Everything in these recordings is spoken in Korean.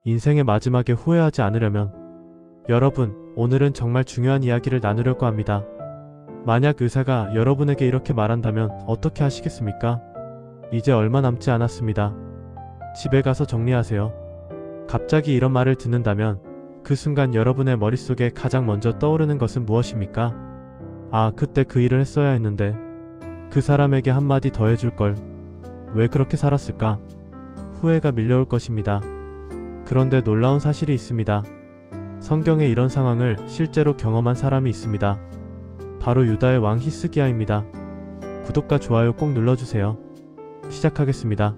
인생의 마지막에 후회하지 않으려면 여러분, 오늘은 정말 중요한 이야기를 나누려고 합니다. 만약 의사가 여러분에게 이렇게 말한다면 어떻게 하시겠습니까? 이제 얼마 남지 않았습니다. 집에 가서 정리하세요. 갑자기 이런 말을 듣는다면 그 순간 여러분의 머릿속에 가장 먼저 떠오르는 것은 무엇입니까? 아, 그때 그 일을 했어야 했는데 그 사람에게 한마디 더 해줄걸. 왜 그렇게 살았을까? 후회가 밀려올 것입니다. 그런데 놀라운 사실이 있습니다. 성경에 이런 상황을 실제로 경험한 사람이 있습니다. 바로 유다의 왕 히스기야입니다. 구독과 좋아요 꼭 눌러주세요. 시작하겠습니다.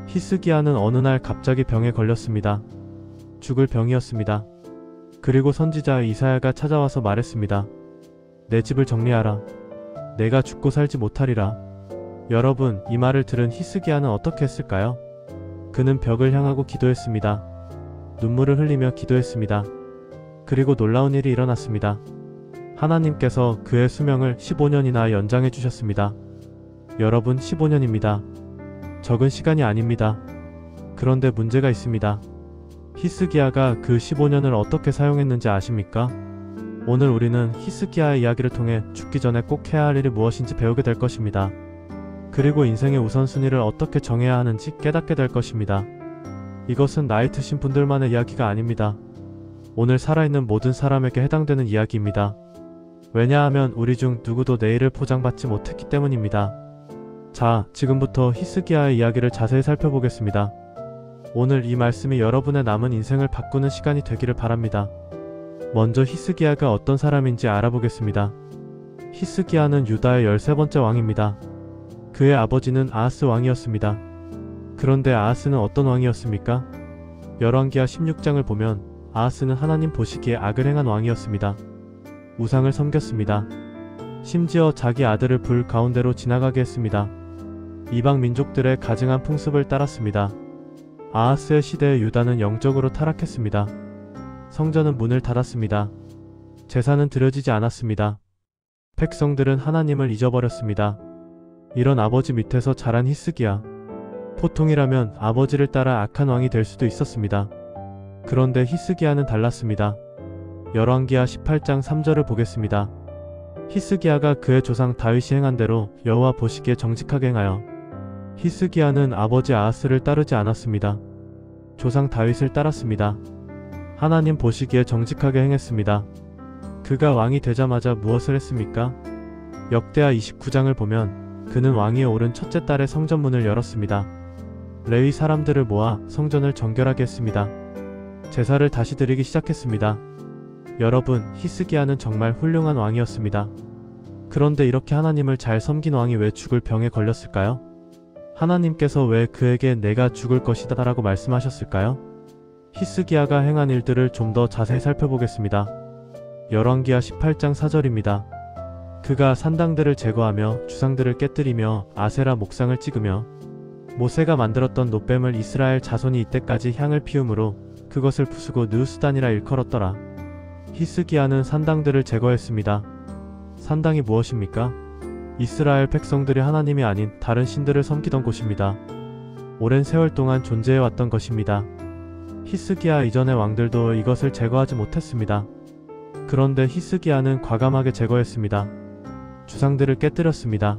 히스기야는 어느 날 갑자기 병에 걸렸습니다. 죽을 병이었습니다. 그리고 선지자 이사야가 찾아와서 말했습니다. 내 집을 정리하라. 내가 죽고 살지 못하리라. 여러분, 이 말을 들은 히스기야는 어떻게 했을까요? 그는 벽을 향하고 기도했습니다. 눈물을 흘리며 기도했습니다. 그리고 놀라운 일이 일어났습니다. 하나님께서 그의 수명을 15년이나 연장해 주셨습니다. 여러분, 15년입니다. 적은 시간이 아닙니다. 그런데 문제가 있습니다. 히스기야가 그 15년을 어떻게 사용했는지 아십니까? 오늘 우리는 히스기야의 이야기를 통해 죽기 전에 꼭 해야 할 일이 무엇인지 배우게 될 것입니다. 그리고 인생의 우선순위를 어떻게 정해야 하는지 깨닫게 될 것입니다. 이것은 나이 드신 분들만의 이야기가 아닙니다. 오늘 살아있는 모든 사람에게 해당되는 이야기입니다. 왜냐하면 우리 중 누구도 내일을 보장받지 못했기 때문입니다. 자, 지금부터 히스기야의 이야기를 자세히 살펴보겠습니다. 오늘 이 말씀이 여러분의 남은 인생을 바꾸는 시간이 되기를 바랍니다. 먼저 히스기야가 어떤 사람인지 알아보겠습니다. 히스기야는 유다의 13번째 왕입니다. 그의 아버지는 아하스 왕이었습니다. 그런데 아하스는 어떤 왕이었습니까? 열왕기하 16장을 보면 아하스는 하나님 보시기에 악을 행한 왕이었습니다. 우상을 섬겼습니다. 심지어 자기 아들을 불 가운데로 지나가게 했습니다. 이방 민족들의 가증한 풍습을 따랐습니다. 아하스의 시대에 유다는 영적으로 타락했습니다. 성전은 문을 닫았습니다. 제사는 드려지지 않았습니다. 백성들은 하나님을 잊어버렸습니다. 이런 아버지 밑에서 자란 히스기야. 보통이라면 아버지를 따라 악한 왕이 될 수도 있었습니다. 그런데 히스기야는 달랐습니다. 열왕기하 18장 3절을 보겠습니다. 히스기야가 그의 조상 다윗이 행한 대로 여호와 보시기에 정직하게 행하여. 히스기야는 아버지 아하스를 따르지 않았습니다. 조상 다윗을 따랐습니다. 하나님 보시기에 정직하게 행했습니다. 그가 왕이 되자마자 무엇을 했습니까? 역대하 29장을 보면 그는 왕위에 오른 첫째 딸의 성전문을 열었습니다. 레위 사람들을 모아 성전을 정결하게 했습니다. 제사를 다시 드리기 시작했습니다. 여러분, 히스기야는 정말 훌륭한 왕이었습니다. 그런데 이렇게 하나님을 잘 섬긴 왕이 왜 죽을 병에 걸렸을까요? 하나님께서 왜 그에게 내가 죽을 것이다 라고 말씀하셨을까요? 히스기야가 행한 일들을 좀 더 자세히 살펴보겠습니다. 열왕기하 18장 4절입니다. 그가 산당들을 제거하며 주상들을 깨뜨리며 아세라 목상을 찍으며 모세가 만들었던 놋뱀을 이스라엘 자손이 이때까지 향을 피우므로 그것을 부수고 느우스단이라 일컬었더라. 히스기야는 산당들을 제거했습니다. 산당이 무엇입니까? 이스라엘 백성들이 하나님이 아닌 다른 신들을 섬기던 곳입니다. 오랜 세월 동안 존재해왔던 것입니다. 히스기야 이전의 왕들도 이것을 제거하지 못했습니다. 그런데 히스기야는 과감하게 제거했습니다. 주상들을 깨뜨렸습니다.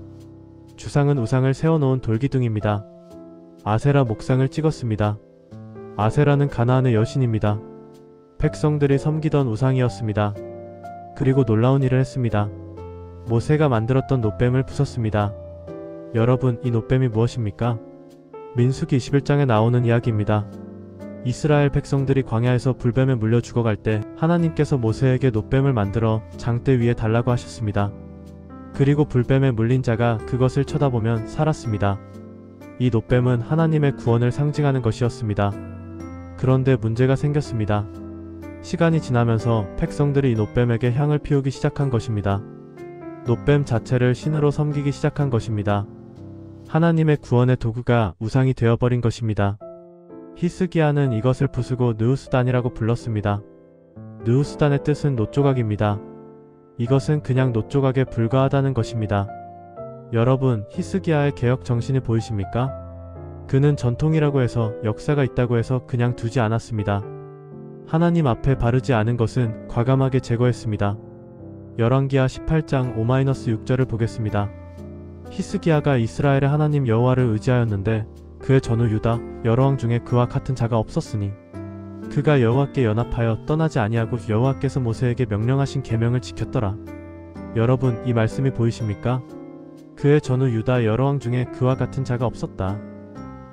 주상은 우상을 세워놓은 돌기둥입니다. 아세라 목상을 찍었습니다. 아세라는 가나안의 여신입니다. 백성들이 섬기던 우상이었습니다. 그리고 놀라운 일을 했습니다. 모세가 만들었던 놋뱀을 부쉈습니다. 여러분, 이 놋뱀이 무엇입니까? 민수기 21장에 나오는 이야기입니다. 이스라엘 백성들이 광야에서 불뱀에 물려 죽어갈 때 하나님께서 모세에게 놋뱀을 만들어 장대 위에 달라고 하셨습니다. 그리고 불뱀에 물린 자가 그것을 쳐다보면 살았습니다. 이 놋뱀은 하나님의 구원을 상징하는 것이었습니다. 그런데 문제가 생겼습니다. 시간이 지나면서 백성들이 이 놋뱀에게 향을 피우기 시작한 것입니다. 놋뱀 자체를 신으로 섬기기 시작한 것입니다. 하나님의 구원의 도구가 우상이 되어버린 것입니다. 히스기야는 이것을 부수고 느우스단이라고 불렀습니다. 느우스단의 뜻은 놋조각입니다. 이것은 그냥 놋조각에 불과하다는 것입니다. 여러분, 히스기야의 개혁 정신이 보이십니까? 그는 전통이라고 해서 역사가 있다고 해서 그냥 두지 않았습니다. 하나님 앞에 바르지 않은 것은 과감하게 제거했습니다. 열왕기하 18장 5-6절을 보겠습니다. 히스기야가 이스라엘의 하나님 여호와를 의지하였는데 그의 전후 유다 여러 왕 중에 그와 같은 자가 없었으니 그가 여호와께 연합하여 떠나지 아니하고 여호와께서 모세에게 명령하신 계명을 지켰더라. 여러분, 이 말씀이 보이십니까? 그의 전후 유다 여러 왕 중에 그와 같은 자가 없었다.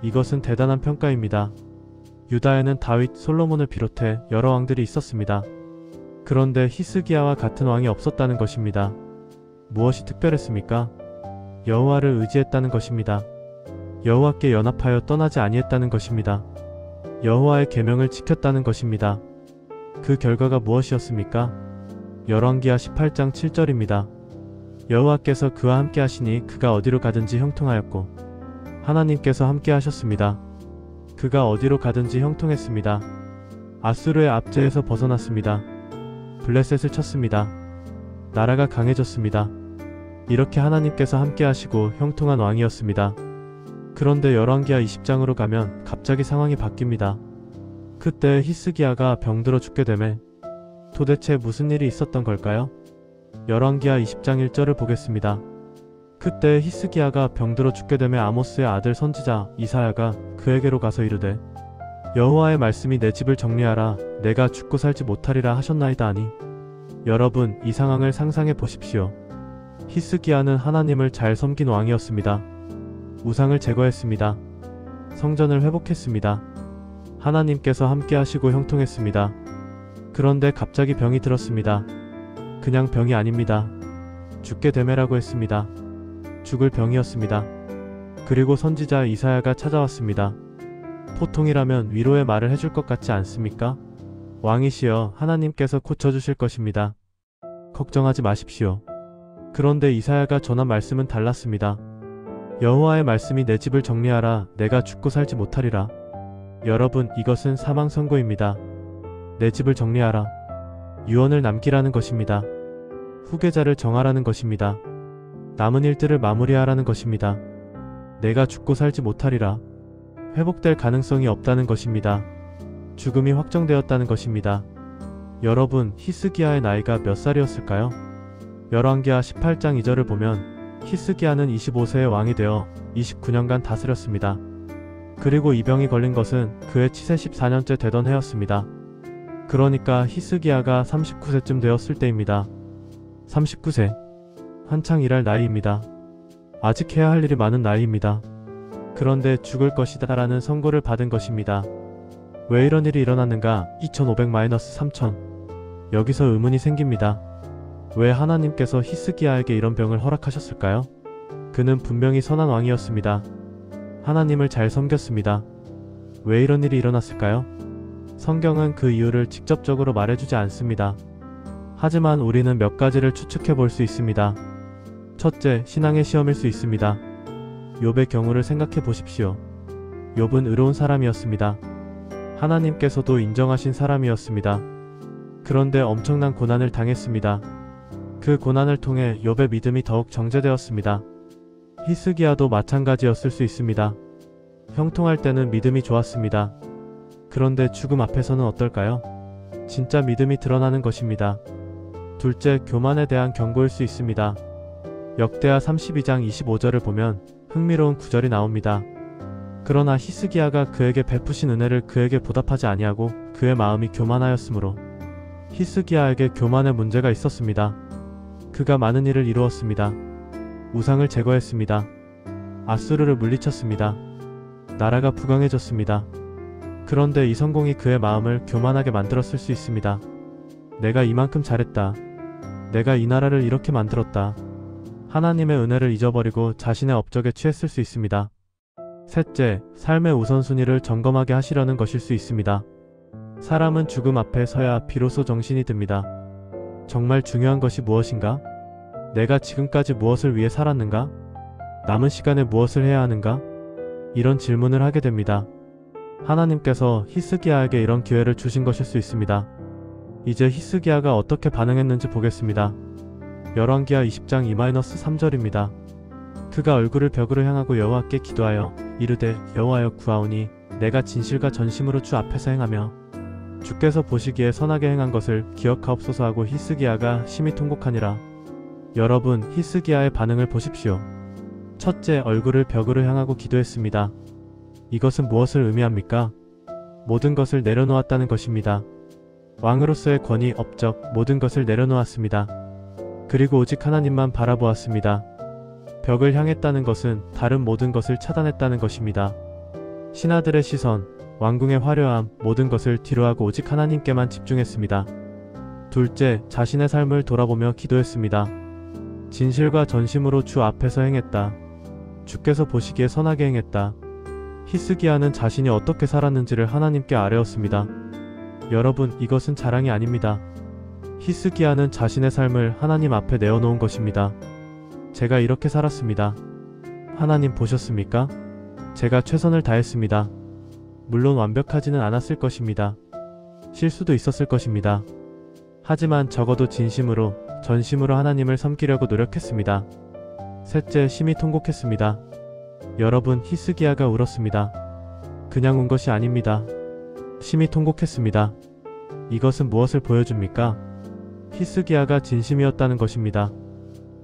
이것은 대단한 평가입니다. 유다에는 다윗, 솔로몬을 비롯해 여러 왕들이 있었습니다. 그런데 히스기야와 같은 왕이 없었다는 것입니다. 무엇이 특별했습니까? 여호와를 의지했다는 것입니다. 여호와께 연합하여 떠나지 아니했다는 것입니다. 여호와의 계명을 지켰다는 것입니다. 그 결과가 무엇이었습니까? 열왕기하 18장 7절입니다. 여호와께서 그와 함께 하시니 그가 어디로 가든지 형통하였고 하나님께서 함께 하셨습니다. 그가 어디로 가든지 형통했습니다. 아수르의 압제에서 벗어났습니다. 블레셋을 쳤습니다. 나라가 강해졌습니다. 이렇게 하나님께서 함께 하시고 형통한 왕이었습니다. 그런데 열왕기하 20장으로 가면 갑자기 상황이 바뀝니다. 그때 히스기야가 병들어 죽게 되매 도대체 무슨 일이 있었던 걸까요? 열왕기하 20장 1절을 보겠습니다. 그때 히스기야가 병들어 죽게 되매 아모스의 아들 선지자 이사야가 그에게로 가서 이르되 여호와의 말씀이 내 집을 정리하라 내가 죽고 살지 못하리라 하셨나이다 하니 여러분, 이 상황을 상상해 보십시오. 히스기야는 하나님을 잘 섬긴 왕이었습니다. 우상을 제거했습니다. 성전을 회복했습니다. 하나님께서 함께 하시고 형통했습니다. 그런데 갑자기 병이 들었습니다. 그냥 병이 아닙니다. 죽게 되매라고 했습니다. 죽을 병이었습니다. 그리고 선지자 이사야가 찾아왔습니다. 보통이라면 위로의 말을 해줄 것 같지 않습니까? 왕이시여, 하나님께서 고쳐주실 것입니다. 걱정하지 마십시오. 그런데 이사야가 전한 말씀은 달랐습니다. 여호와의 말씀이 내 집을 정리하라 내가 죽고 살지 못하리라. 여러분, 이것은 사망 선고입니다. 내 집을 정리하라. 유언을 남기라는 것입니다. 후계자를 정하라는 것입니다. 남은 일들을 마무리하라는 것입니다. 내가 죽고 살지 못하리라. 회복될 가능성이 없다는 것입니다. 죽음이 확정되었다는 것입니다. 여러분, 히스기야의 나이가 몇 살이었을까요? 열왕기하 18장 2절을 보면 히스기야는 25세의 왕이 되어 29년간 다스렸습니다. 그리고 이 병이 걸린 것은 그의 치세 14년째 되던 해였습니다. 그러니까 히스기야가 39세쯤 되었을 때입니다. 39세. 한창 일할 나이입니다. 아직 해야 할 일이 많은 나이입니다. 그런데 죽을 것이다 라는 선고를 받은 것입니다. 왜 이런 일이 일어났는가? 2500-3000. 여기서 의문이 생깁니다. 왜 하나님께서 히스기야에게 이런 병을 허락하셨을까요? 그는 분명히 선한 왕이었습니다. 하나님을 잘 섬겼습니다. 왜 이런 일이 일어났을까요? 성경은 그 이유를 직접적으로 말해주지 않습니다. 하지만 우리는 몇 가지를 추측해 볼 수 있습니다. 첫째, 신앙의 시험일 수 있습니다. 욥의 경우를 생각해 보십시오. 욥은 의로운 사람이었습니다. 하나님께서도 인정하신 사람이었습니다. 그런데 엄청난 고난을 당했습니다. 그 고난을 통해 욥의 믿음이 더욱 정제되었습니다. 히스기야도 마찬가지였을 수 있습니다. 형통할 때는 믿음이 좋았습니다. 그런데 죽음 앞에서는 어떨까요? 진짜 믿음이 드러나는 것입니다. 둘째, 교만에 대한 경고일 수 있습니다. 역대하 32장 25절을 보면 흥미로운 구절이 나옵니다. 그러나 히스기야가 그에게 베푸신 은혜를 그에게 보답하지 아니하고 그의 마음이 교만하였으므로 히스기야에게 교만의 문제가 있었습니다. 그가 많은 일을 이루었습니다. 우상을 제거했습니다. 아수르를 물리쳤습니다. 나라가 부강해졌습니다. 그런데 이 성공이 그의 마음을 교만하게 만들었을 수 있습니다. 내가 이만큼 잘했다. 내가 이 나라를 이렇게 만들었다. 하나님의 은혜를 잊어버리고 자신의 업적에 취했을 수 있습니다. 셋째, 삶의 우선순위를 점검하게 하시려는 것일 수 있습니다. 사람은 죽음 앞에 서야 비로소 정신이 듭니다. 정말 중요한 것이 무엇인가? 내가 지금까지 무엇을 위해 살았는가? 남은 시간에 무엇을 해야 하는가? 이런 질문을 하게 됩니다. 하나님께서 히스기야에게 이런 기회를 주신 것일 수 있습니다. 이제 히스기야가 어떻게 반응했는지 보겠습니다. 열왕기하 20장 2-3절입니다. 그가 얼굴을 벽으로 향하고 여호와께 기도하여 이르되 여호와여 구하오니 내가 진실과 전심으로 주 앞에서 행하며 주께서 보시기에 선하게 행한 것을 기억하옵소서 하고 히스기야가 심히 통곡하니라. 여러분, 히스기야의 반응을 보십시오. 첫째, 얼굴을 벽으로 향하고 기도했습니다. 이것은 무엇을 의미합니까? 모든 것을 내려놓았다는 것입니다. 왕으로서의 권위, 업적, 모든 것을 내려놓았습니다. 그리고 오직 하나님만 바라보았습니다. 벽을 향했다는 것은 다른 모든 것을 차단했다는 것입니다. 신하들의 시선, 왕궁의 화려함, 모든 것을 뒤로하고 오직 하나님께만 집중했습니다. 둘째, 자신의 삶을 돌아보며 기도했습니다. 진실과 전심으로 주 앞에서 행했다. 주께서 보시기에 선하게 행했다. 히스기야는 자신이 어떻게 살았는지를 하나님께 아뢰었습니다. 여러분, 이것은 자랑이 아닙니다. 히스기야는 자신의 삶을 하나님 앞에 내어놓은 것입니다. 제가 이렇게 살았습니다. 하나님 보셨습니까? 제가 최선을 다했습니다. 물론 완벽하지는 않았을 것입니다. 실수도 있었을 것입니다. 하지만 적어도 진심으로, 전심으로 하나님을 섬기려고 노력했습니다. 셋째, 심히 통곡했습니다. 여러분, 히스기야가 울었습니다. 그냥 운 것이 아닙니다. 심히 통곡했습니다. 이것은 무엇을 보여줍니까? 히스기야가 진심이었다는 것입니다.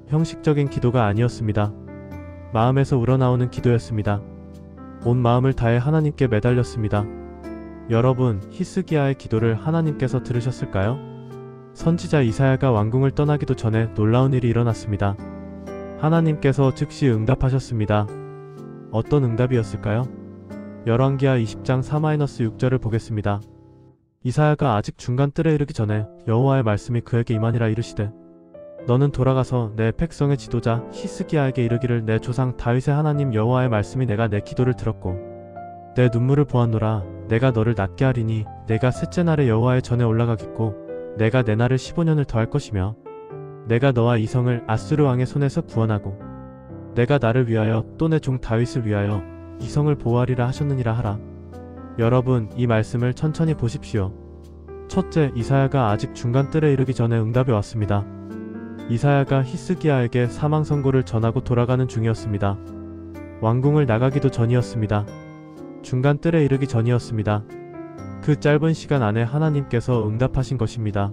형식적인 기도가 아니었습니다. 마음에서 우러나오는 기도였습니다. 온 마음을 다해 하나님께 매달렸습니다. 여러분, 히스기야의 기도를 하나님께서 들으셨을까요? 선지자 이사야가 왕궁을 떠나기도 전에 놀라운 일이 일어났습니다. 하나님께서 즉시 응답하셨습니다. 어떤 응답이었을까요? 열왕기하 20장 4-6절을 보겠습니다. 이사야가 아직 중간 뜰에 이르기 전에 여호와의 말씀이 그에게 임하니라. 이르시되 너는 돌아가서 내 백성의 지도자 히스기야에게 이르기를 내 조상 다윗의 하나님 여호와의 말씀이 내가 내 기도를 들었고 내 눈물을 보았노라. 내가 너를 낫게 하리니 내가 셋째 날에 여호와의 전에 올라가겠고 내가 내 날을 15년을 더할 것이며 내가 너와 이 성을 아수르 왕의 손에서 구원하고 내가 나를 위하여 또 내 종 다윗을 위하여 이 성을 보호하리라 하셨느니라 하라. 여러분, 이 말씀을 천천히 보십시오. 첫째, 이사야가 아직 중간 뜰에 이르기 전에 응답이 왔습니다. 이사야가 히스기야에게 사망 선고를 전하고 돌아가는 중이었습니다. 왕궁을 나가기도 전이었습니다. 중간 뜰에 이르기 전이었습니다. 그 짧은 시간 안에 하나님께서 응답하신 것입니다.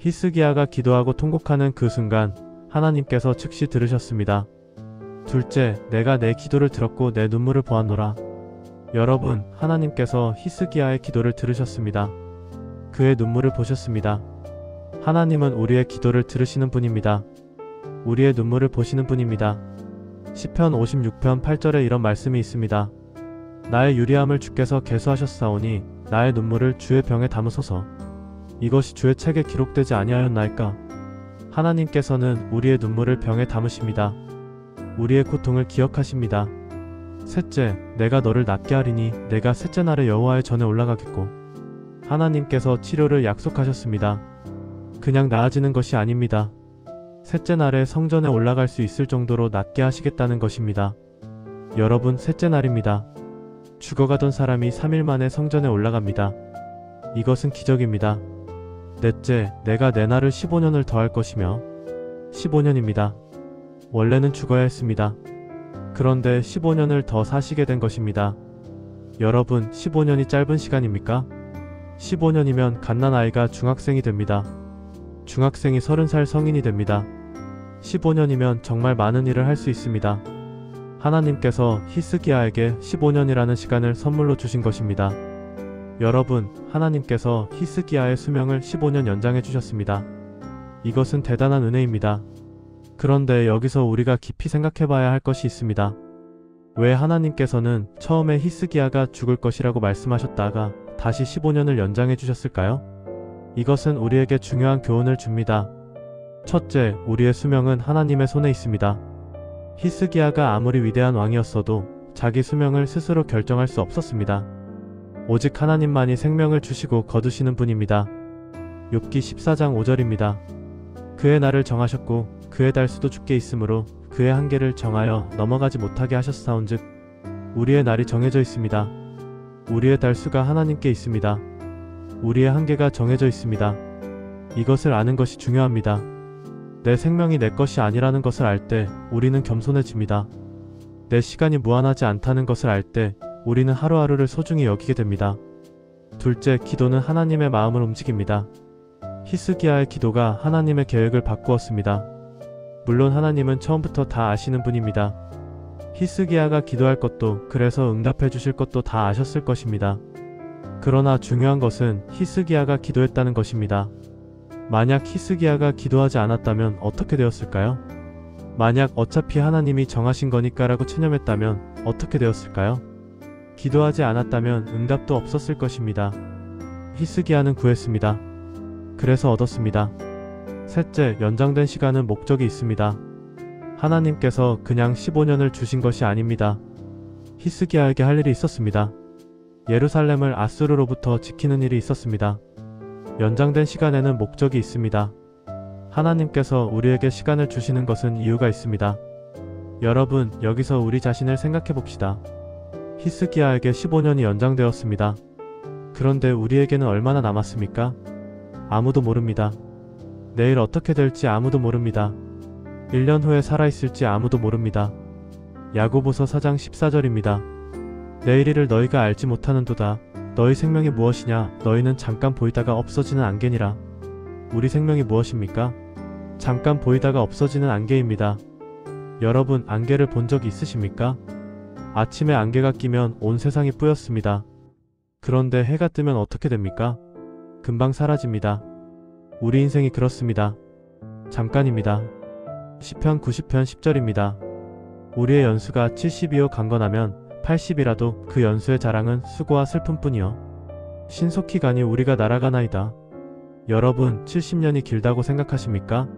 히스기야가 기도하고 통곡하는 그 순간 하나님께서 즉시 들으셨습니다. 둘째, 내가 내 기도를 들었고 내 눈물을 보았노라. 여러분, 하나님께서 히스기야의 기도를 들으셨습니다. 그의 눈물을 보셨습니다. 하나님은 우리의 기도를 들으시는 분입니다. 우리의 눈물을 보시는 분입니다. 시편 56편 8절에 이런 말씀이 있습니다. 나의 유리함을 주께서 계수하셨사오니 나의 눈물을 주의 병에 담으소서. 이것이 주의 책에 기록되지 아니하였나이까? 하나님께서는 우리의 눈물을 병에 담으십니다. 우리의 고통을 기억하십니다. 셋째, 내가 너를 낫게 하리니 내가 셋째 날에 여호와의 전에 올라가겠고. 하나님께서 치료를 약속하셨습니다. 그냥 나아지는 것이 아닙니다. 셋째 날에 성전에 올라갈 수 있을 정도로 낫게 하시겠다는 것입니다. 여러분, 셋째 날입니다. 죽어가던 사람이 3일 만에 성전에 올라갑니다. 이것은 기적입니다. 넷째, 내가 내 날을 15년을 더할 것이며 15년입니다. 원래는 죽어야 했습니다. 그런데 15년을 더 사시게 된 것입니다. 여러분, 15년이 짧은 시간입니까? 15년이면 갓난아이가 중학생이 됩니다. 중학생이 30살 성인이 됩니다. 15년이면 정말 많은 일을 할 수 있습니다. 하나님께서 히스기야에게 15년이라는 시간을 선물로 주신 것입니다. 여러분, 하나님께서 히스기야의 수명을 15년 연장해 주셨습니다. 이것은 대단한 은혜입니다. 그런데 여기서 우리가 깊이 생각해 봐야 할 것이 있습니다. 왜 하나님께서는 처음에 히스기야가 죽을 것이라고 말씀하셨다가 다시 15년을 연장해 주셨을까요? 이것은 우리에게 중요한 교훈을 줍니다. 첫째, 우리의 수명은 하나님의 손에 있습니다. 히스기야가 아무리 위대한 왕이었어도 자기 수명을 스스로 결정할 수 없었습니다. 오직 하나님만이 생명을 주시고 거두시는 분입니다. 욥기 14장 5절입니다. 그의 날을 정하셨고 그의 달수도 주께 있으므로 그의 한계를 정하여 넘어가지 못하게 하셨사온즉 우리의 날이 정해져 있습니다. 우리의 달수가 하나님께 있습니다. 우리의 한계가 정해져 있습니다. 이것을 아는 것이 중요합니다. 내 생명이 내 것이 아니라는 것을 알 때 우리는 겸손해집니다. 내 시간이 무한하지 않다는 것을 알 때 우리는 하루하루를 소중히 여기게 됩니다. 둘째, 기도는 하나님의 마음을 움직입니다. 히스기야의 기도가 하나님의 계획을 바꾸었습니다. 물론 하나님은 처음부터 다 아시는 분입니다. 히스기야가 기도할 것도 그래서 응답해 주실 것도 다 아셨을 것입니다. 그러나 중요한 것은 히스기야가 기도했다는 것입니다. 만약 히스기야가 기도하지 않았다면 어떻게 되었을까요? 만약 어차피 하나님이 정하신 거니까라고 체념했다면 어떻게 되었을까요? 기도하지 않았다면 응답도 없었을 것입니다. 히스기야는 구했습니다. 그래서 얻었습니다. 셋째, 연장된 시간은 목적이 있습니다. 하나님께서 그냥 15년을 주신 것이 아닙니다. 히스기야에게 할 일이 있었습니다. 예루살렘을 아수르로부터 지키는 일이 있었습니다. 연장된 시간에는 목적이 있습니다. 하나님께서 우리에게 시간을 주시는 것은 이유가 있습니다. 여러분, 여기서 우리 자신을 생각해 봅시다. 히스기야에게 15년이 연장되었습니다. 그런데 우리에게는 얼마나 남았습니까? 아무도 모릅니다. 내일 어떻게 될지 아무도 모릅니다. 1년 후에 살아있을지 아무도 모릅니다. 야고보서 4장 14절입니다. 내일 일을 너희가 알지 못하는도다. 너희 생명이 무엇이냐? 너희는 잠깐 보이다가 없어지는 안개니라. 우리 생명이 무엇입니까? 잠깐 보이다가 없어지는 안개입니다. 여러분, 안개를 본 적이 있으십니까? 아침에 안개가 끼면 온 세상이 뿌였습니다. 그런데 해가 뜨면 어떻게 됩니까? 금방 사라집니다. 우리 인생이 그렇습니다. 잠깐입니다. 시편 90편 10절입니다. 우리의 연수가 70이요 강건하면 80이라도 그 연수의 자랑은 수고와 슬픔뿐이요 신속히 가니 우리가 날아가나이다. 여러분, 70년이 길다고 생각하십니까?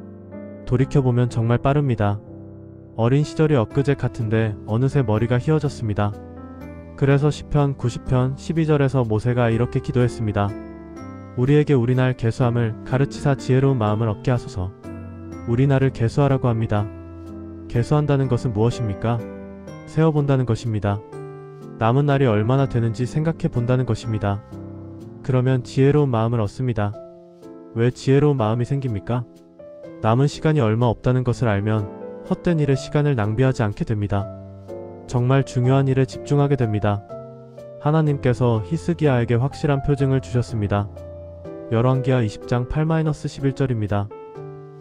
돌이켜보면 정말 빠릅니다. 어린 시절이 엊그제 같은데 어느새 머리가 휘어졌습니다. 그래서 시편 90편 12절에서 모세가 이렇게 기도했습니다. 우리에게 우리 날 계수함을 가르치사 지혜로운 마음을 얻게 하소서. 우리 날을 계수하라고 합니다. 계수한다는 것은 무엇입니까? 세어본다는 것입니다. 남은 날이 얼마나 되는지 생각해 본다는 것입니다. 그러면 지혜로운 마음을 얻습니다. 왜 지혜로운 마음이 생깁니까? 남은 시간이 얼마 없다는 것을 알면 헛된 일에 시간을 낭비하지 않게 됩니다. 정말 중요한 일에 집중하게 됩니다. 하나님께서 히스기야에게 확실한 표징을 주셨습니다. 열왕기하 20장 8-11절입니다.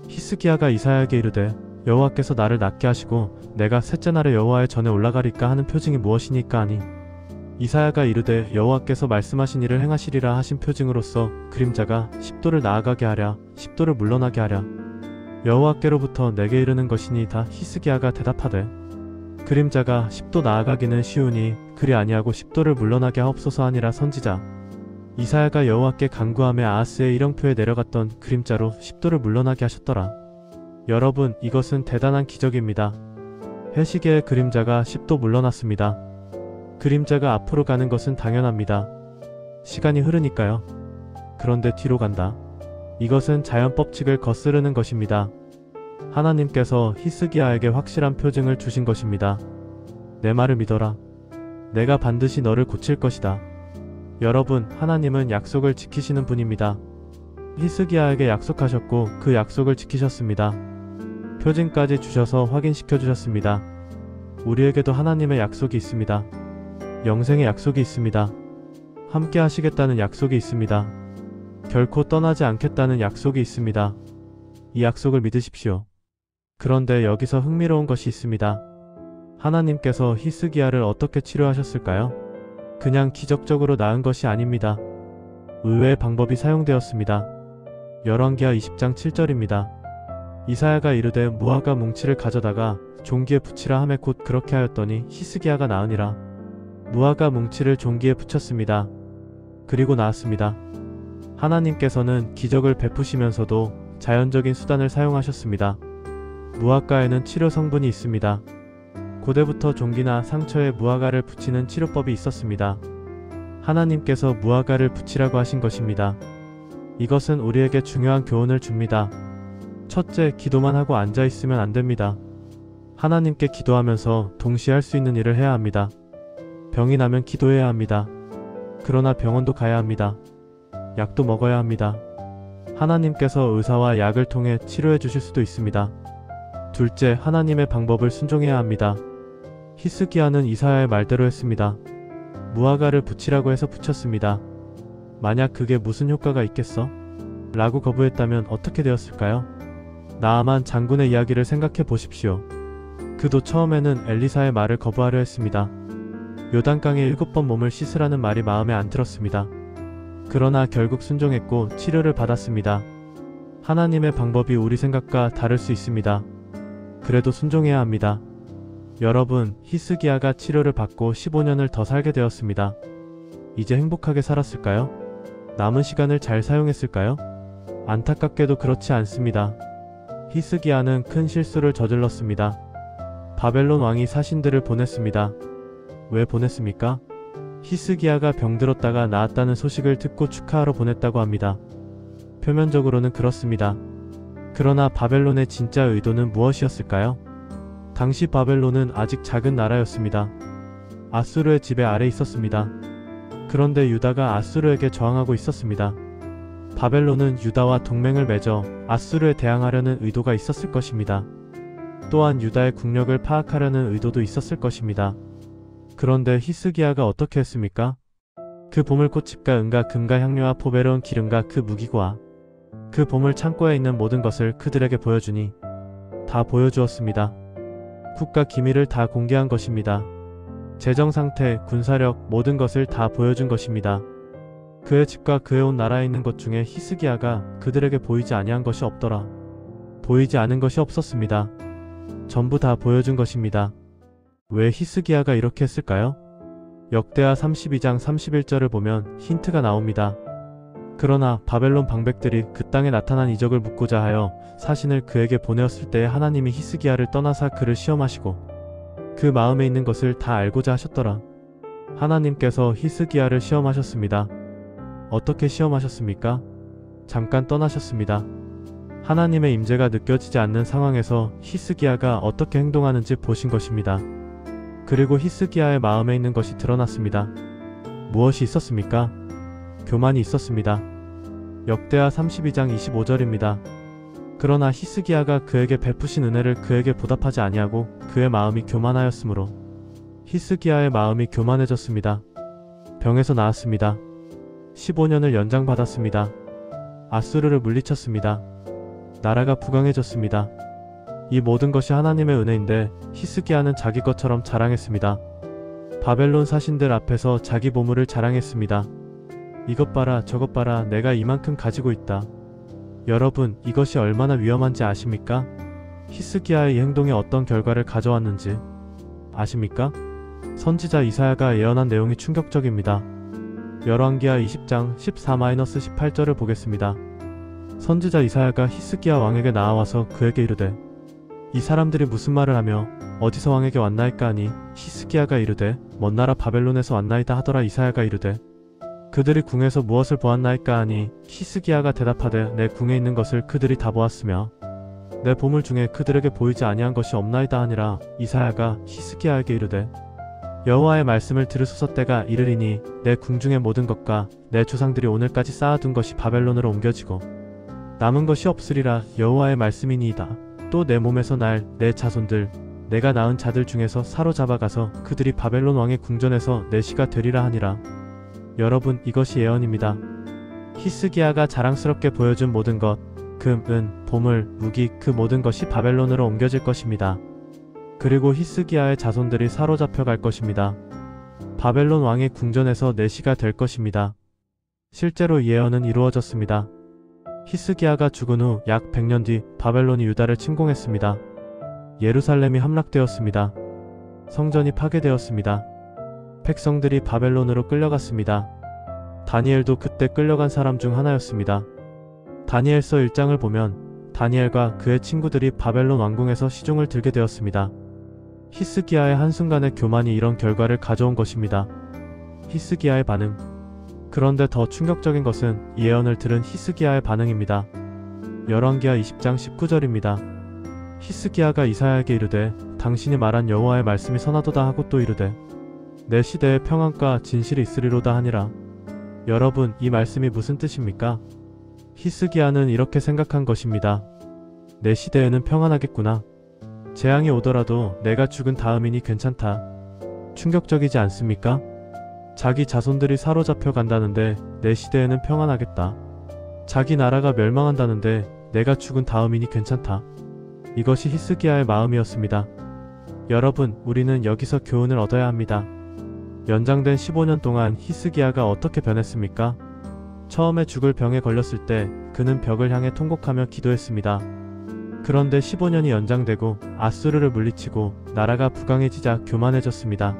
히스기야가 이사야에게 이르되 여호와께서 나를 낫게 하시고 내가 셋째 날에 여호와의 전에 올라가리까 하는 표징이 무엇이니까 하니 이사야가 이르되 여호와께서 말씀하신 일을 행하시리라 하신 표징으로서 그림자가 10도를 나아가게 하랴 10도를 물러나게 하랴 여호와께로부터 내게 이르는 것이니이다. 히스기야가 대답하되 그림자가 10도 나아가기는 쉬우니 그리 아니하고 10도를 물러나게 하옵소서 하니라. 선지자 이사야가 여호와께 간구하며 아하스의 일영표에 내려갔던 그림자로 10도를 물러나게 하셨더라. 여러분, 이것은 대단한 기적입니다. 해시계의 그림자가 10도 물러났습니다. 그림자가 앞으로 가는 것은 당연합니다. 시간이 흐르니까요. 그런데 뒤로 간다. 이것은 자연 법칙을 거스르는 것입니다. 하나님께서 히스기야에게 확실한 표징을 주신 것입니다. 내 말을 믿어라. 내가 반드시 너를 고칠 것이다. 여러분, 하나님은 약속을 지키시는 분입니다. 히스기야에게 약속하셨고 그 약속을 지키셨습니다. 표징까지 주셔서 확인시켜 주셨습니다. 우리에게도 하나님의 약속이 있습니다. 영생의 약속이 있습니다. 함께 하시겠다는 약속이 있습니다. 결코 떠나지 않겠다는 약속이 있습니다. 이 약속을 믿으십시오. 그런데 여기서 흥미로운 것이 있습니다. 하나님께서 히스기야를 어떻게 치료하셨을까요? 그냥 기적적으로 나은 것이 아닙니다. 의외의 방법이 사용되었습니다. 열왕기하 20장 7절입니다. 이사야가 이르되 무화과 뭉치를 가져다가 종기에 붙이라 하매 곧 그렇게 하였더니 히스기야가 나으니라. 무화과 뭉치를 종기에 붙였습니다. 그리고 나았습니다. 하나님께서는 기적을 베푸시면서도 자연적인 수단을 사용하셨습니다. 무화과에는 치료 성분이 있습니다. 고대부터 종기나 상처에 무화과를 붙이는 치료법이 있었습니다. 하나님께서 무화과를 붙이라고 하신 것입니다. 이것은 우리에게 중요한 교훈을 줍니다. 첫째, 기도만 하고 앉아있으면 안됩니다. 하나님께 기도하면서 동시에 할 수 있는 일을 해야 합니다. 병이 나면 기도해야 합니다. 그러나 병원도 가야 합니다. 약도 먹어야 합니다. 하나님께서 의사와 약을 통해 치료해 주실 수도 있습니다. 둘째, 하나님의 방법을 순종해야 합니다. 히스기야는 이사야의 말대로 했습니다. 무화과를 붙이라고 해서 붙였습니다. 만약 그게 무슨 효과가 있겠어? 라고 거부했다면 어떻게 되었을까요? 나아만 장군의 이야기를 생각해 보십시오. 그도 처음에는 엘리사의 말을 거부하려 했습니다. 요단강에 7번 몸을 씻으라는 말이 마음에 안 들었습니다. 그러나 결국 순종했고 치료를 받았습니다. 하나님의 방법이 우리 생각과 다를 수 있습니다. 그래도 순종해야 합니다. 여러분, 히스기야가 치료를 받고 15년을 더 살게 되었습니다. 이제 행복하게 살았을까요? 남은 시간을 잘 사용했을까요? 안타깝게도 그렇지 않습니다. 히스기야는 큰 실수를 저질렀습니다. 바벨론 왕이 사신들을 보냈습니다. 왜 보냈습니까? 히스기야가 병들었다가 나았다는 소식을 듣고 축하하러 보냈다고 합니다. 표면적으로는 그렇습니다. 그러나 바벨론의 진짜 의도는 무엇이었을까요? 당시 바벨론은 아직 작은 나라였습니다. 아수르의 지배 아래 있었습니다. 그런데 유다가 아수르에게 저항하고 있었습니다. 바벨론은 유다와 동맹을 맺어 아수르에 대항하려는 의도가 있었을 것입니다. 또한 유다의 국력을 파악하려는 의도도 있었을 것입니다. 그런데 히스기야가 어떻게 했습니까? 그 보물꽃집과 은과 금과 향료와 보배로운 기름과 그 무기과 그 보물 창고에 있는 모든 것을 그들에게 보여주니 다 보여주었습니다. 국가 기밀을 다 공개한 것입니다. 재정상태, 군사력, 모든 것을 다 보여준 것입니다. 그의 집과 그의 온 나라에 있는 것 중에 히스기야가 그들에게 보이지 아니한 것이 없더라. 보이지 않은 것이 없었습니다. 전부 다 보여준 것입니다. 왜 히스기야가 이렇게 했을까요? 역대하 32장 31절을 보면 힌트가 나옵니다. 그러나 바벨론 방백들이 그 땅에 나타난 이적을 묻고자 하여 사신을 그에게 보내었을 때에 하나님이 히스기야를 떠나사 그를 시험하시고 그 마음에 있는 것을 다 알고자 하셨더라. 하나님께서 히스기야를 시험하셨습니다. 어떻게 시험하셨습니까? 잠깐 떠나셨습니다. 하나님의 임재가 느껴지지 않는 상황에서 히스기야가 어떻게 행동하는지 보신 것입니다. 그리고 히스기야의 마음에 있는 것이 드러났습니다. 무엇이 있었습니까? 교만이 있었습니다. 역대하 32장 25절입니다. 그러나 히스기야가 그에게 베푸신 은혜를 그에게 보답하지 아니하고 그의 마음이 교만하였으므로 히스기야의 마음이 교만해졌습니다. 병에서 나았습니다. 15년을 연장받았습니다. 아수르를 물리쳤습니다. 나라가 부강해졌습니다. 이 모든 것이 하나님의 은혜인데 히스기야는 자기 것처럼 자랑했습니다. 바벨론 사신들 앞에서 자기 보물을 자랑했습니다. 이것 봐라, 저것 봐라, 내가 이만큼 가지고 있다. 여러분, 이것이 얼마나 위험한지 아십니까? 히스기야의 이 행동이 어떤 결과를 가져왔는지 아십니까? 선지자 이사야가 예언한 내용이 충격적입니다. 열왕기하 20장 14-18절을 보겠습니다. 선지자 이사야가 히스기야 왕에게 나아와서 그에게 이르되 이 사람들이 무슨 말을 하며 어디서 왕에게 왔나이까 하니 히스기야가 이르되 먼 나라 바벨론에서 왔나이다 하더라. 이사야가 이르되 그들이 궁에서 무엇을 보았나이까 하니 히스기야가 대답하되 내 궁에 있는 것을 그들이 다 보았으며 내 보물 중에 그들에게 보이지 아니한 것이 없나이다 하니라. 이사야가 히스기야에게 이르되 여호와의 말씀을 들으소서. 때가 이르리니 내 궁중의 모든 것과 내 조상들이 오늘까지 쌓아둔 것이 바벨론으로 옮겨지고 남은 것이 없으리라. 여호와의 말씀이니이다. 또 내 몸에서 날 내 자손들 내가 낳은 자들 중에서 사로잡아가서 그들이 바벨론 왕의 궁전에서 내 시가 되리라 하니라. 여러분, 이것이 예언입니다. 히스기야가 자랑스럽게 보여준 모든 것, 금, 은, 보물, 무기 그 모든 것이 바벨론으로 옮겨질 것입니다. 그리고 히스기야의 자손들이 사로잡혀 갈 것입니다. 바벨론 왕의 궁전에서 내시가 될 것입니다. 실제로 이 예언은 이루어졌습니다. 히스기야가 죽은 후 약 100년 뒤 바벨론이 유다를 침공했습니다. 예루살렘이 함락되었습니다. 성전이 파괴되었습니다. 백성들이 바벨론으로 끌려갔습니다. 다니엘도 그때 끌려간 사람 중 하나였습니다. 다니엘서 1장을 보면 다니엘과 그의 친구들이 바벨론 왕궁에서 시종을 들게 되었습니다. 히스기야의 한순간의 교만이 이런 결과를 가져온 것입니다. 히스기야의 반응. 그런데 더 충격적인 것은 이 예언을 들은 히스기야의 반응입니다. 열왕기하 20장 19절입니다. 히스기야가 이사야에게 이르되 당신이 말한 여호와의 말씀이 선하도다 하고 또 이르되 내 시대에 평안과 진실이 있으리로다 하니라. 여러분, 이 말씀이 무슨 뜻입니까? 히스기야는 이렇게 생각한 것입니다. 내 시대에는 평안하겠구나. 재앙이 오더라도 내가 죽은 다음이니 괜찮다. 충격적이지 않습니까? 자기 자손들이 사로잡혀 간다는데 내 시대에는 평안하겠다. 자기 나라가 멸망한다는데 내가 죽은 다음이니 괜찮다. 이것이 히스기야의 마음이었습니다. 여러분, 우리는 여기서 교훈을 얻어야 합니다. 연장된 15년 동안 히스기야가 어떻게 변했습니까? 처음에 죽을 병에 걸렸을 때 그는 벽을 향해 통곡하며 기도했습니다. 그런데 15년이 연장되고 아수르를 물리치고 나라가 부강해지자 교만해졌습니다.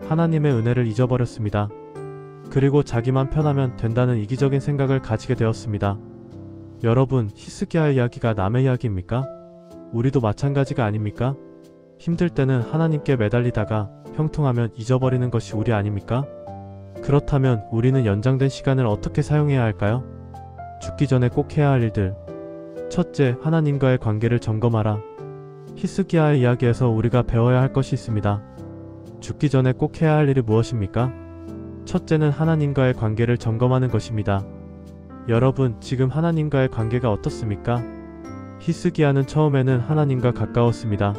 하나님의 은혜를 잊어버렸습니다. 그리고 자기만 편하면 된다는 이기적인 생각을 가지게 되었습니다. 여러분, 히스기야의 이야기가 남의 이야기입니까? 우리도 마찬가지가 아닙니까? 힘들 때는 하나님께 매달리다가 형통하면 잊어버리는 것이 우리 아닙니까? 그렇다면 우리는 연장된 시간을 어떻게 사용해야 할까요? 죽기 전에 꼭 해야 할 일들. 첫째, 하나님과의 관계를 점검하라. 히스기야의 이야기에서 우리가 배워야 할 것이 있습니다. 죽기 전에 꼭 해야 할 일이 무엇입니까? 첫째는 하나님과의 관계를 점검하는 것입니다. 여러분, 지금 하나님과의 관계가 어떻습니까? 히스기야는 처음에는 하나님과 가까웠습니다.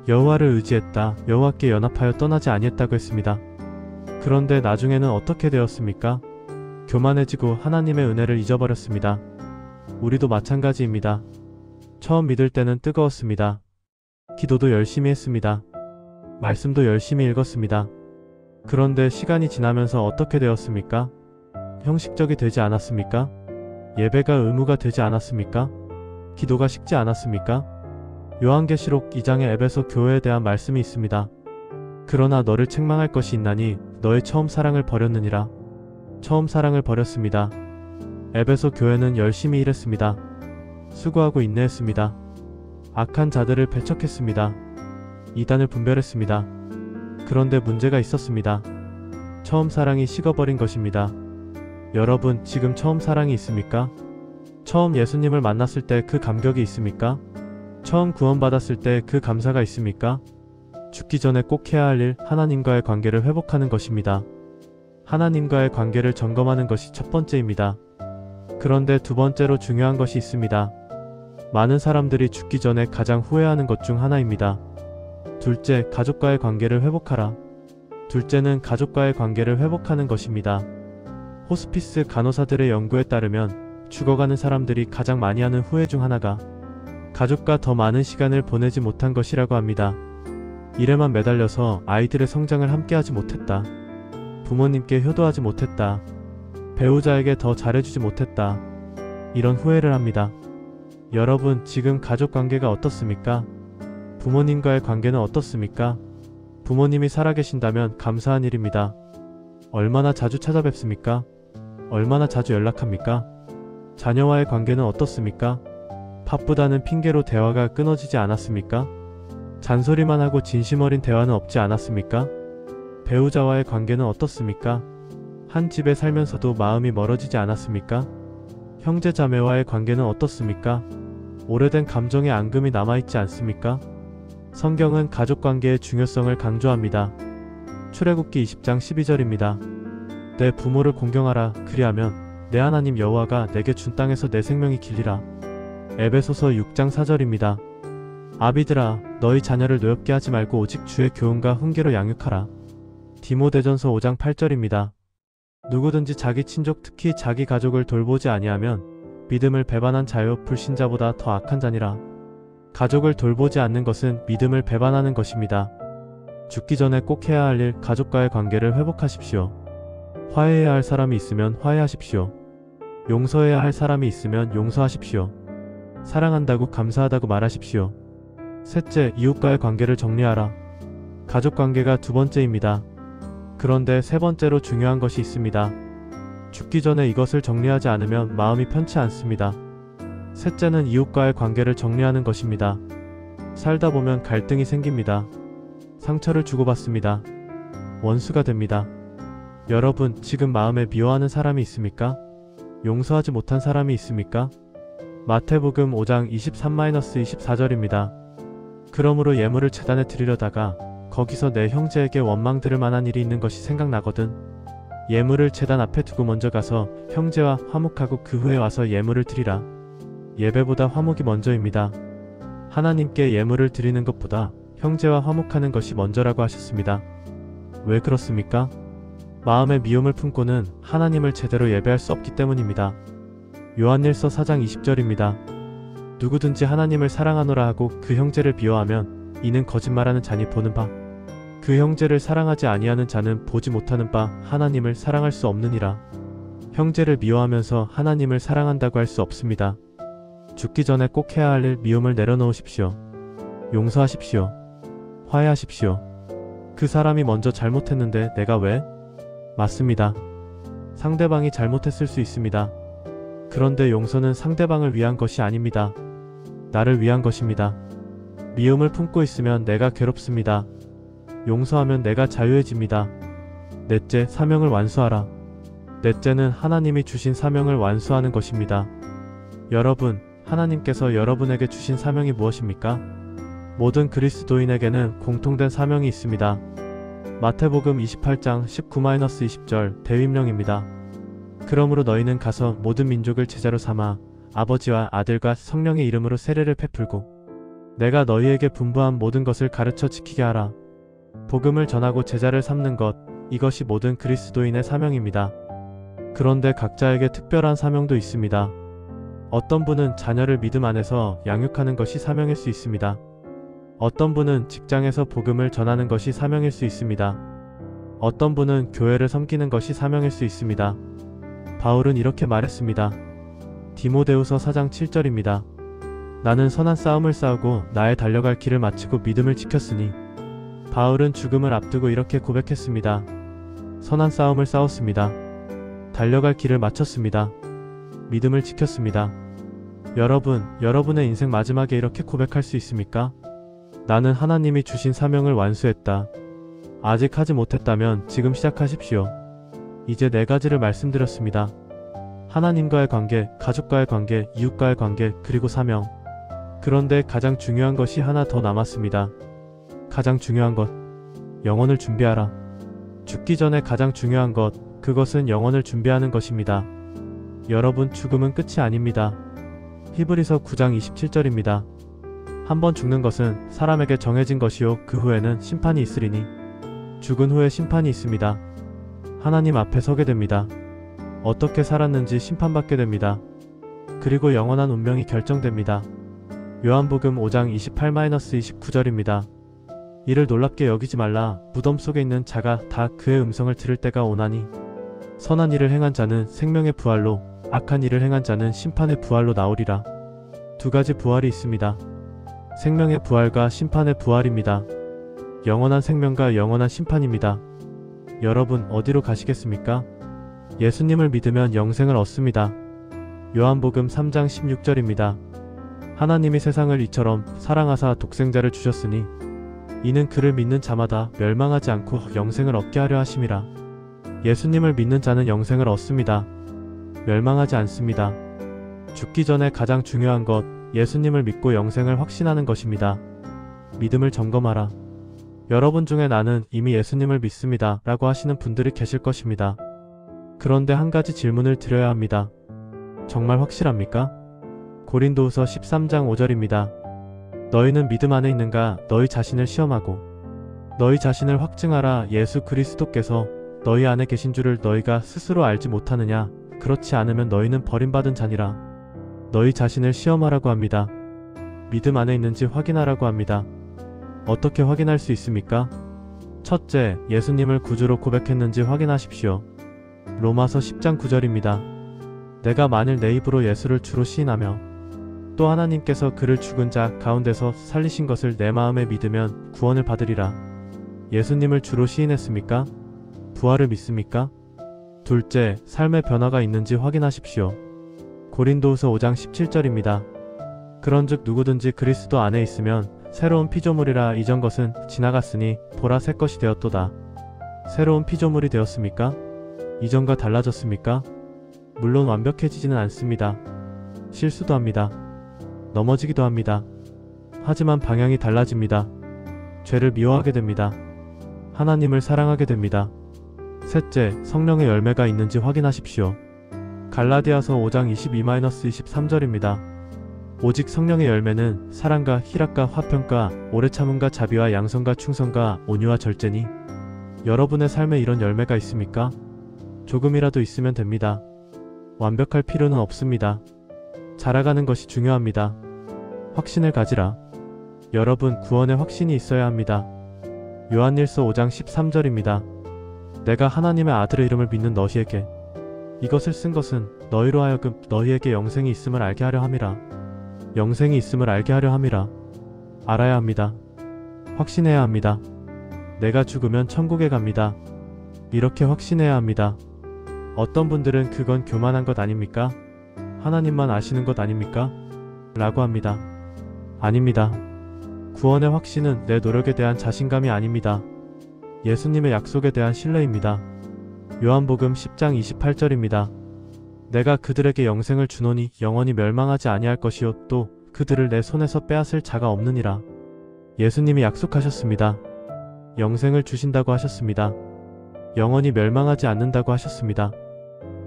여호와를 의지했다. 여호와께 연합하여 떠나지 아니했다고 했습니다. 그런데 나중에는 어떻게 되었습니까? 교만해지고 하나님의 은혜를 잊어버렸습니다. 우리도 마찬가지입니다. 처음 믿을 때는 뜨거웠습니다. 기도도 열심히 했습니다. 말씀도 열심히 읽었습니다. 그런데 시간이 지나면서 어떻게 되었습니까? 형식적이 되지 않았습니까? 예배가 의무가 되지 않았습니까? 기도가 식지 않았습니까? 요한계시록 2장에 에베소 교회에 대한 말씀이 있습니다. 그러나 너를 책망할 것이 있나니 너의 처음 사랑을 버렸느니라. 처음 사랑을 버렸습니다. 에베소 교회는 열심히 일했습니다. 수고하고 인내했습니다. 악한 자들을 배척했습니다. 이단을 분별했습니다. 그런데 문제가 있었습니다. 처음 사랑이 식어버린 것입니다. 여러분, 지금 처음 사랑이 있습니까? 처음 예수님을 만났을 때 그 감격이 있습니까? 처음 구원받았을 때 그 감사가 있습니까? 죽기 전에 꼭 해야 할 일, 하나님과의 관계를 회복하는 것입니다. 하나님과의 관계를 점검하는 것이 첫 번째입니다. 그런데 두 번째로 중요한 것이 있습니다. 많은 사람들이 죽기 전에 가장 후회하는 것 중 하나입니다. 둘째, 가족과의 관계를 회복하라. 둘째는 가족과의 관계를 회복하는 것입니다. 호스피스 간호사들의 연구에 따르면 죽어가는 사람들이 가장 많이 하는 후회 중 하나가 가족과 더 많은 시간을 보내지 못한 것이라고 합니다. 일에만 매달려서 아이들의 성장을 함께하지 못했다. 부모님께 효도하지 못했다. 배우자에게 더 잘해주지 못했다. 이런 후회를 합니다. 여러분, 지금 가족 관계가 어떻습니까? 부모님과의 관계는 어떻습니까? 부모님이 살아계신다면 감사한 일입니다. 얼마나 자주 찾아뵙습니까? 얼마나 자주 연락합니까? 자녀와의 관계는 어떻습니까? 바쁘다는 핑계로 대화가 끊어지지 않았습니까? 잔소리만 하고 진심 어린 대화는 없지 않았습니까? 배우자와의 관계는 어떻습니까? 한 집에 살면서도 마음이 멀어지지 않았습니까? 형제 자매와의 관계는 어떻습니까? 오래된 감정의 앙금이 남아있지 않습니까? 성경은 가족관계의 중요성을 강조합니다. 출애굽기 20장 12절입니다. 내 부모를 공경하라. 그리하면 내 하나님 여호와가 내게 준 땅에서 내 생명이 길리라. 에베소서 6장 4절입니다. 아비들아, 너희 자녀를 노엽게 하지 말고 오직 주의 교훈과 훈계로 양육하라. 디모데전서 5장 8절입니다. 누구든지 자기 친족 특히 자기 가족을 돌보지 아니하면 믿음을 배반한 자요 불신자보다 더 악한 자니라. 가족을 돌보지 않는 것은 믿음을 배반하는 것입니다. 죽기 전에 꼭 해야 할 일, 가족과의 관계를 회복하십시오. 화해해야 할 사람이 있으면 화해하십시오. 용서해야 할 사람이 있으면 용서하십시오. 사랑한다고 감사하다고 말하십시오. 셋째, 이웃과의 관계를 정리하라. 가족관계가 두 번째입니다. 그런데 세 번째로 중요한 것이 있습니다. 죽기 전에 이것을 정리하지 않으면 마음이 편치 않습니다. 셋째는 이웃과의 관계를 정리하는 것입니다. 살다 보면 갈등이 생깁니다. 상처를 주고받습니다. 원수가 됩니다. 여러분, 지금 마음에 미워하는 사람이 있습니까? 용서하지 못한 사람이 있습니까? 마태복음 5장 23-24절입니다. 그러므로 예물을 제단에 드리려다가 거기서 내 형제에게 원망 들을 만한 일이 있는 것이 생각나거든. 예물을 제단 앞에 두고 먼저 가서 형제와 화목하고 그 후에 와서 예물을 드리라. 예배보다 화목이 먼저입니다. 하나님께 예물을 드리는 것보다 형제와 화목하는 것이 먼저라고 하셨습니다. 왜 그렇습니까? 마음의 미움을 품고는 하나님을 제대로 예배할 수 없기 때문입니다. 요한일서 4장 20절입니다. 누구든지 하나님을 사랑하노라 하고 그 형제를 미워하면 이는 거짓말하는 자니 보는 바 그 형제를 사랑하지 아니하는 자는 보지 못하는 바 하나님을 사랑할 수 없느니라. 형제를 미워하면서 하나님을 사랑한다고 할 수 없습니다. 죽기 전에 꼭 해야 할 일 미움을 내려놓으십시오. 용서하십시오. 화해하십시오. 그 사람이 먼저 잘못했는데 내가 왜? 맞습니다. 상대방이 잘못했을 수 있습니다. 그런데 용서는 상대방을 위한 것이 아닙니다. 나를 위한 것입니다. 미움을 품고 있으면 내가 괴롭습니다. 용서하면 내가 자유해집니다. 넷째, 사명을 완수하라. 넷째는 하나님이 주신 사명을 완수하는 것입니다. 여러분, 하나님께서 여러분에게 주신 사명이 무엇입니까? 모든 그리스도인에게는 공통된 사명이 있습니다. 마태복음 28장 19-20절 대위명입니다. 그러므로 너희는 가서 모든 민족을 제자로 삼아 아버지와 아들과 성령의 이름으로 세례를 베풀고 내가 너희에게 분부한 모든 것을 가르쳐 지키게 하라. 복음을 전하고 제자를 삼는 것, 이것이 모든 그리스도인의 사명입니다. 그런데 각자에게 특별한 사명도 있습니다. 어떤 분은 자녀를 믿음 안에서 양육하는 것이 사명일 수 있습니다. 어떤 분은 직장에서 복음을 전하는 것이 사명일 수 있습니다. 어떤 분은 교회를 섬기는 것이 사명일 수 있습니다. 바울은 이렇게 말했습니다. 디모데후서 4장 7절입니다. 나는 선한 싸움을 싸우고 나의 달려갈 길을 마치고 믿음을 지켰으니. 바울은 죽음을 앞두고 이렇게 고백했습니다. 선한 싸움을 싸웠습니다. 달려갈 길을 마쳤습니다. 믿음을 지켰습니다. 여러분, 여러분의 인생 마지막에 이렇게 고백할 수 있습니까? 나는 하나님이 주신 사명을 완수했다. 아직 하지 못했다면 지금 시작하십시오. 이제 4가지를 말씀드렸습니다. 하나님과의 관계, 가족과의 관계, 이웃과의 관계, 그리고 사명. 그런데 가장 중요한 것이 하나 더 남았습니다. 가장 중요한 것, 영혼을 준비하라. 죽기 전에 가장 중요한 것, 그것은 영혼을 준비하는 것입니다. 여러분, 죽음은 끝이 아닙니다. 히브리서 9장 27절입니다. 한번 죽는 것은 사람에게 정해진 것이요 그 후에는 심판이 있으리니. 죽은 후에 심판이 있습니다. 하나님 앞에 서게 됩니다. 어떻게 살았는지 심판받게 됩니다. 그리고 영원한 운명이 결정됩니다. 요한복음 5장 28-29절입니다. 이를 놀랍게 여기지 말라. 무덤 속에 있는 자가 다 그의 음성을 들을 때가 오나니 선한 일을 행한 자는 생명의 부활로, 악한 일을 행한 자는 심판의 부활로 나오리라. 2가지 부활이 있습니다. 생명의 부활과 심판의 부활입니다. 영원한 생명과 영원한 심판입니다. 여러분, 어디로 가시겠습니까? 예수님을 믿으면 영생을 얻습니다. 요한복음 3장 16절입니다. 하나님이 세상을 이처럼 사랑하사 독생자를 주셨으니 이는 그를 믿는 자마다 멸망하지 않고 영생을 얻게 하려 하심이라. 예수님을 믿는 자는 영생을 얻습니다. 멸망하지 않습니다. 죽기 전에 가장 중요한 것, 예수님을 믿고 영생을 확신하는 것입니다. 믿음을 점검하라. 여러분 중에 나는 이미 예수님을 믿습니다 라고 하시는 분들이 계실 것입니다. 그런데 한 가지 질문을 드려야 합니다. 정말 확실합니까? 고린도후서 13장 5절입니다. 너희는 믿음 안에 있는가? 너희 자신을 시험하고 너희 자신을 확증하라. 예수 그리스도께서 너희 안에 계신 줄을 너희가 스스로 알지 못하느냐? 그렇지 않으면 너희는 버림받은 자니라. 너희 자신을 시험하라고 합니다. 믿음 안에 있는지 확인하라고 합니다. 어떻게 확인할 수 있습니까? 첫째, 예수님을 구주로 고백했는지 확인하십시오. 로마서 10장 9절입니다. 내가 만일 내 입으로 예수를 주로 시인하며 또 하나님께서 그를 죽은 자 가운데서 살리신 것을 내 마음에 믿으면 구원을 받으리라. 예수님을 주로 시인했습니까? 부활을 믿습니까? 둘째, 삶의 변화가 있는지 확인하십시오. 고린도후서 5장 17절입니다. 그런즉 누구든지 그리스도 안에 있으면 새로운 피조물이라. 이전 것은 지나갔으니 보라 새 것이 되었도다. 새로운 피조물이 되었습니까? 이전과 달라졌습니까? 물론 완벽해지지는 않습니다. 실수도 합니다. 넘어지기도 합니다. 하지만 방향이 달라집니다. 죄를 미워하게 됩니다. 하나님을 사랑하게 됩니다. 셋째, 성령의 열매가 있는지 확인하십시오. 갈라디아서 5장 22-23절입니다. 오직 성령의 열매는 사랑과 희락과 화평과 오래 참음과 자비와 양선과 충성과 온유와 절제니. 여러분의 삶에 이런 열매가 있습니까? 조금이라도 있으면 됩니다. 완벽할 필요는 없습니다. 자라가는 것이 중요합니다. 확신을 가지라. 여러분, 구원의 확신이 있어야 합니다. 요한일서 5장 13절입니다. 내가 하나님의 아들의 이름을 믿는 너희에게 이것을 쓴 것은 너희로 하여금 너희에게 영생이 있음을 알게 하려 함이라. 영생이 있음을 알게 하려 함이라. 알아야 합니다. 확신해야 합니다. 내가 죽으면 천국에 갑니다. 이렇게 확신해야 합니다. 어떤 분들은 그건 교만한 것 아닙니까? 하나님만 아시는 것 아닙니까? 라고 합니다. 아닙니다. 구원의 확신은 내 노력에 대한 자신감이 아닙니다. 예수님의 약속에 대한 신뢰입니다. 요한복음 10장 28절입니다. 내가 그들에게 영생을 주노니 영원히 멸망하지 아니할 것이요 또 그들을 내 손에서 빼앗을 자가 없느니라. 예수님이 약속하셨습니다. 영생을 주신다고 하셨습니다. 영원히 멸망하지 않는다고 하셨습니다.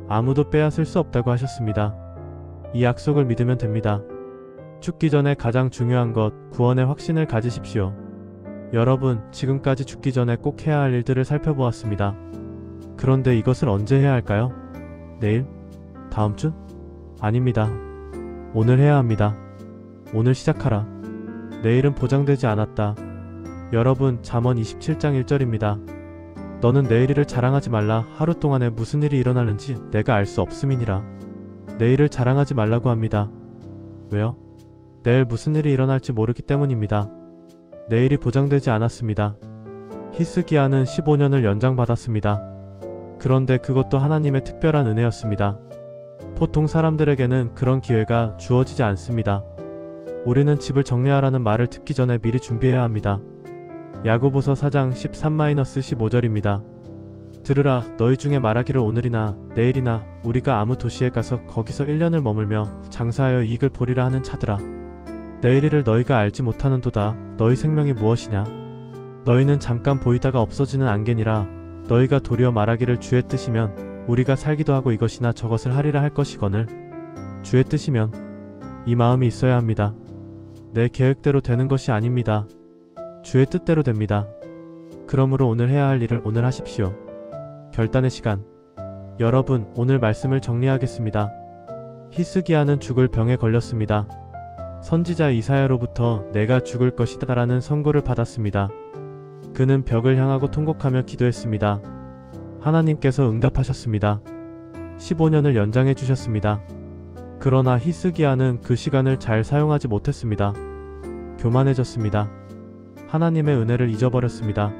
아무도 빼앗을 수 없다고 하셨습니다. 이 약속을 믿으면 됩니다. 죽기 전에 가장 중요한 것, 구원의 확신을 가지십시오. 여러분, 지금까지 죽기 전에 꼭 해야 할 일들을 살펴보았습니다. 그런데 이것을 언제 해야 할까요? 내일? 다음 주? 아닙니다. 오늘 해야 합니다. 오늘 시작하라. 내일은 보장되지 않았다. 여러분, 잠언 27장 1절입니다. 너는 내일 일을 자랑하지 말라. 하루 동안에 무슨 일이 일어나는지 내가 알 수 없음이니라. 내일을 자랑하지 말라고 합니다. 왜요? 내일 무슨 일이 일어날지 모르기 때문입니다. 내일이 보장되지 않았습니다. 히스기야는 15년을 연장받았습니다. 그런데 그것도 하나님의 특별한 은혜였습니다. 보통 사람들에게는 그런 기회가 주어지지 않습니다. 우리는 집을 정리하라는 말을 듣기 전에 미리 준비해야 합니다. 야고보서 4장 13-15절입니다. 들으라, 너희 중에 말하기를 오늘이나 내일이나 우리가 아무 도시에 가서 거기서 1년을 머물며 장사하여 이익을 보리라 하는 자들아. 내일 일을 너희가 알지 못하는도다. 너희 생명이 무엇이냐? 너희는 잠깐 보이다가 없어지는 안개니라. 너희가 도리어 말하기를 주의 뜻이면 우리가 살기도 하고 이것이나 저것을 하리라 할 것이거늘. 주의 뜻이면 이 마음이 있어야 합니다. 내 계획대로 되는 것이 아닙니다. 주의 뜻대로 됩니다. 그러므로 오늘 해야 할 일을 오늘 하십시오. 결단의 시간. 여러분, 오늘 말씀을 정리하겠습니다. 히스기야는 죽을 병에 걸렸습니다. 선지자 이사야로부터 내가 죽을 것이다 라는 선고를 받았습니다. 그는 벽을 향하고 통곡하며 기도했습니다. 하나님께서 응답하셨습니다. 15년을 연장해 주셨습니다. 그러나 히스기야는 그 시간을 잘 사용하지 못했습니다. 교만해졌습니다. 하나님의 은혜를 잊어버렸습니다.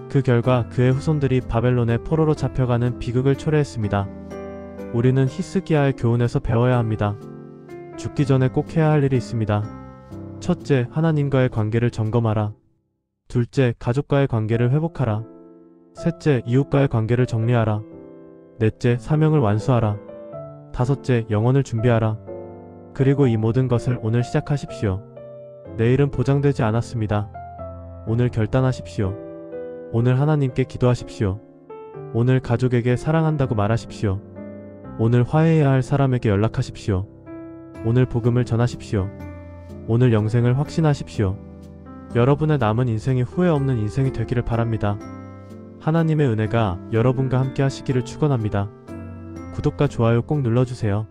그 결과 그의 후손들이 바벨론의 포로로 잡혀가는 비극을 초래했습니다. 우리는 히스기야의 교훈에서 배워야 합니다. 죽기 전에 꼭 해야 할 일이 있습니다. 첫째, 하나님과의 관계를 점검하라. 둘째, 가족과의 관계를 회복하라. 셋째, 이웃과의 관계를 정리하라. 넷째, 사명을 완수하라. 다섯째, 영혼을 준비하라. 그리고 이 모든 것을 오늘 시작하십시오. 내일은 보장되지 않았습니다. 오늘 결단하십시오. 오늘 하나님께 기도하십시오. 오늘 가족에게 사랑한다고 말하십시오. 오늘 화해해야 할 사람에게 연락하십시오. 오늘 복음을 전하십시오. 오늘 영생을 확신하십시오. 여러분의 남은 인생이 후회 없는 인생이 되기를 바랍니다. 하나님의 은혜가 여러분과 함께 하시기를 축원합니다. 구독과 좋아요 꼭 눌러주세요.